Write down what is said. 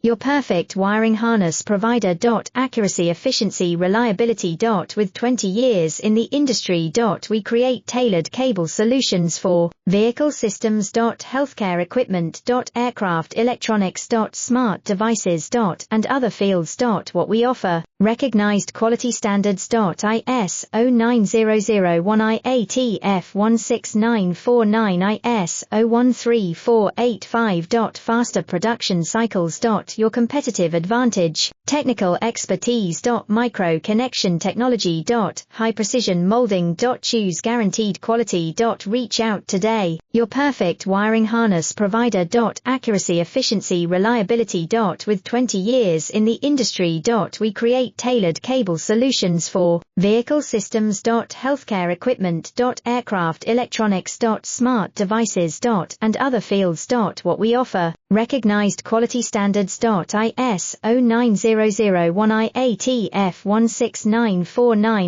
your perfect wiring harness provider. Accuracy, efficiency, reliability. With 20 years in the industry. We create tailored cable solutions for vehicle systems. Healthcare equipment. Aircraft electronics. Smart devices. And other fields. What we offer, recognized quality standards. ISO 9001 IATF 16949 ISO 13485. Faster production cycles. Your competitive advantage, technical expertise. Micro connection technology. High precision molding. Choose guaranteed quality. Reach out today, your perfect wiring harness provider. Accuracy, efficiency, reliability. With 20 years in the industry. We create tailored cable solutions for vehicle systems. Healthcare equipment. Aircraft electronics. Smart devices. And other fields. What we offer, recognized quality standards. ISO 9001 IATF 16949